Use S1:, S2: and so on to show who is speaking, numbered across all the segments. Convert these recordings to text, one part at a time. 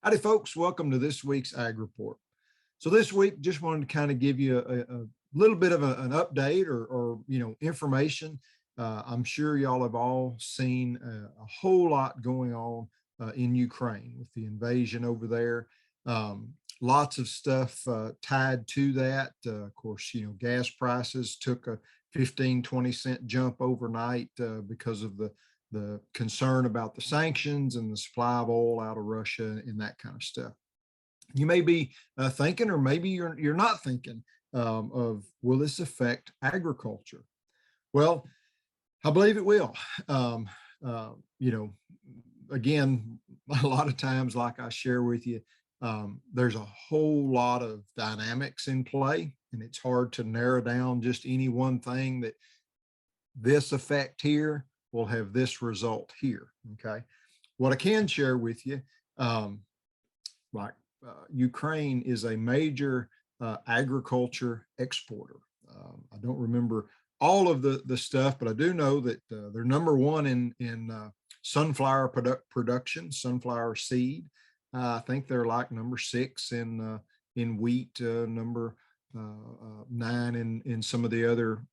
S1: Howdy, folks. Welcome to this week's Ag Report. So this week, just wanted to kind of give you a little bit of an update or information. I'm sure y'all have all seen a whole lot going on in Ukraine with the invasion over there. Lots of stuff tied to that. Of course, gas prices took a 15-20 cent jump overnight because of the concern about the sanctions and the supply of oil out of Russia and that kind of stuff. You may be thinking, or maybe you're not thinking of, will this affect agriculture? Well, I believe it will. Again, a lot of times, like I share with you, there's a whole lot of dynamics in play, and it's hard to narrow down just any one thing that this effect here will have this result here. Okay. What I can share with you, Ukraine is a major agriculture exporter. I don't remember all of the stuff, but I do know that they're number one in sunflower production, sunflower seed. I think they're like number 6 in wheat, number 9 in some of the other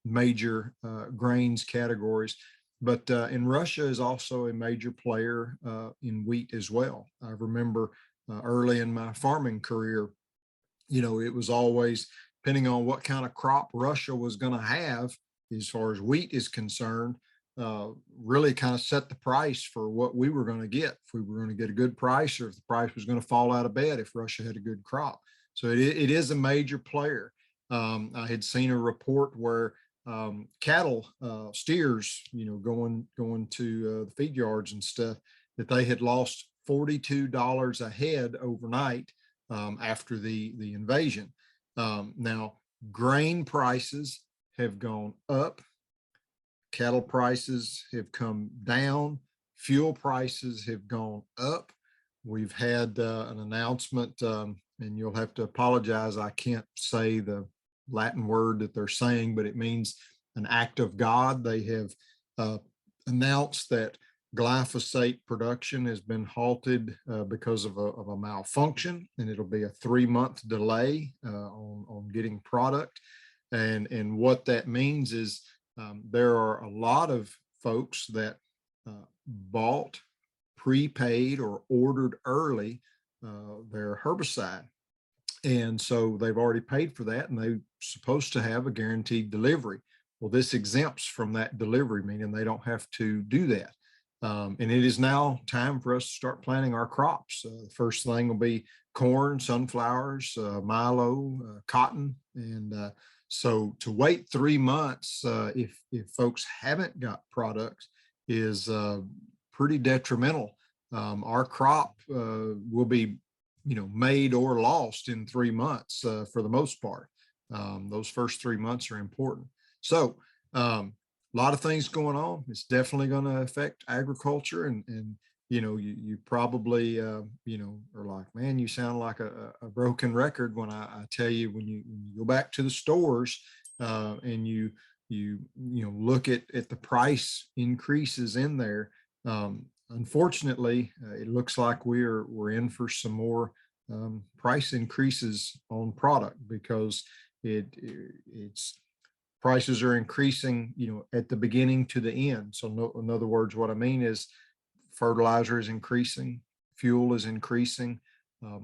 S1: major grains categories. But in Russia is also a major player in wheat as well. I remember early in my farming career, it was always depending on what kind of crop Russia was going to have as far as wheat is concerned, really kind of set the price for what we were going to get. If we were going to get a good price, or if the price was going to fall out of bed if Russia had a good crop. So it is a major player. I had seen a report where cattle, steers, going to the feed yards and stuff, that they had lost $42 a head overnight after the invasion. Now, grain prices have gone up, cattle prices have come down, fuel prices have gone up. We've had an announcement, and you'll have to apologize, I can't say the Latin word that they're saying, but it means an act of God. They have announced that glyphosate production has been halted because of a malfunction, and it'll be a 3-month delay on getting product. And what that means is there are a lot of folks that bought, prepaid, or ordered early their herbicide. And so they've already paid for that, and they're supposed to have a guaranteed delivery. Well, this exempts from that delivery, meaning they don't have to do that. And it is now time for us to start planting our crops. The first thing will be corn, sunflowers, milo, cotton. And so to wait 3 months, if folks haven't got products, is pretty detrimental. Our crop will be made or lost in 3 months for the most part. Those first 3 months are important. So a lot of things going on. It's definitely going to affect agriculture, and you probably are like, man, you sound like a broken record when I tell you, when you go back to the stores and you look at the price increases in there. Unfortunately, it looks like we're in for some more price increases on product, because it's prices are increasing, at the beginning to the end. So in other words, what I mean is fertilizer is increasing, fuel is increasing,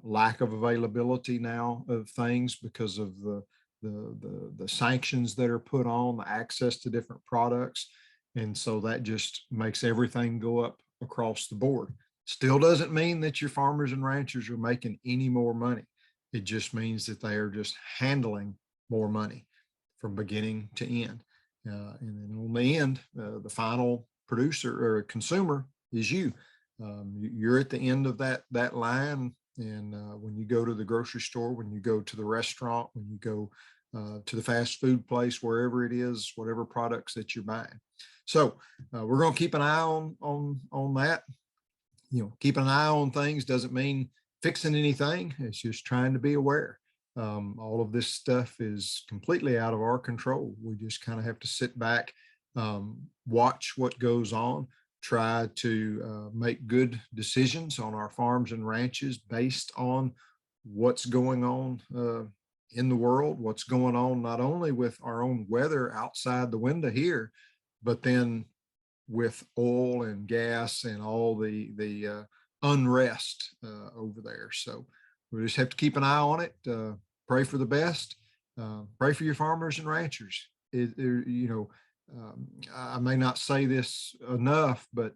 S1: lack of availability now of things because of the sanctions that are put on, the access to different products. And so that just makes everything go up across the board. Still doesn't mean that your farmers and ranchers are making any more money. It just means that they are just handling more money from beginning to end. And then on the end, the final producer or consumer is you. You're at the end of that line. And when you go to the grocery store, when you go to the restaurant, when you go to the fast food place, wherever it is, whatever products that you're buying. So we're going to keep an eye on that. Keeping an eye on things doesn't mean fixing anything. It's just trying to be aware. All of this stuff is completely out of our control. We just kind of have to sit back, watch what goes on, try to make good decisions on our farms and ranches based on what's going on in the world, what's going on not only with our own weather outside the window here, but then with oil and gas and all the unrest over there. So we just have to keep an eye on it, pray for the best, pray for your farmers and ranchers. I may not say this enough, but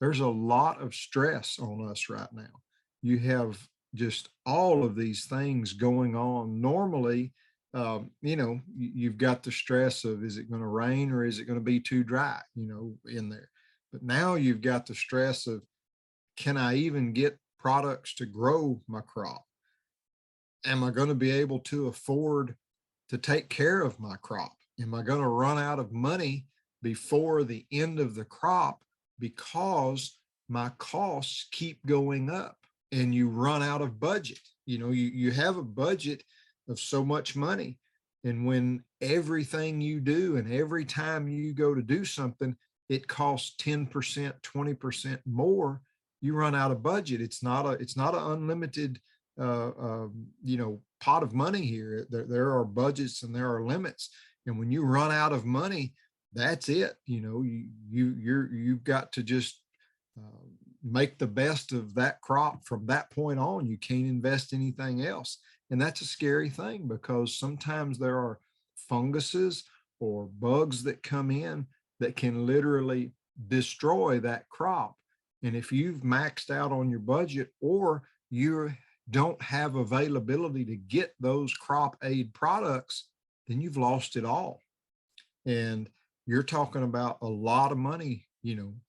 S1: there's a lot of stress on us right now. You have just all of these things going on. Normally, you've got the stress of, is it going to rain or is it going to be too dry, in there. But now you've got the stress of, can I even get products to grow my crop? Am I going to be able to afford to take care of my crop? Am I going to run out of money before the end of the crop because my costs keep going up and you run out of budget? You have a budget of so much money. And when everything you do and every time you go to do something, it costs 10%, 20% more, you run out of budget. It's not an unlimited pot of money here. There are budgets and there are limits. And when you run out of money, that's it. You've got to just make the best of that crop from that point on. You can't invest anything else. And that's a scary thing, because sometimes there are funguses or bugs that come in that can literally destroy that crop. And if you've maxed out on your budget, or you don't have availability to get those crop aid products, then you've lost it all. And you're talking about a lot of money,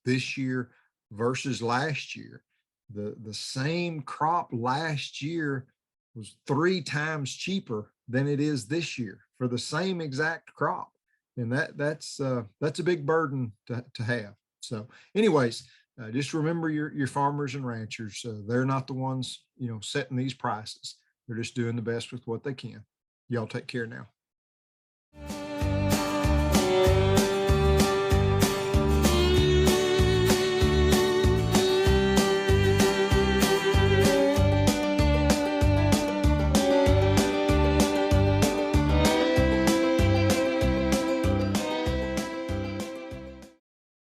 S1: this year versus last year. The same crop last year was 3 times cheaper than it is this year for the same exact crop. And that's a big burden to have. So anyways, just remember your farmers and ranchers. They're not the ones, setting these prices. They're just doing the best with what they can. Y'all take care now.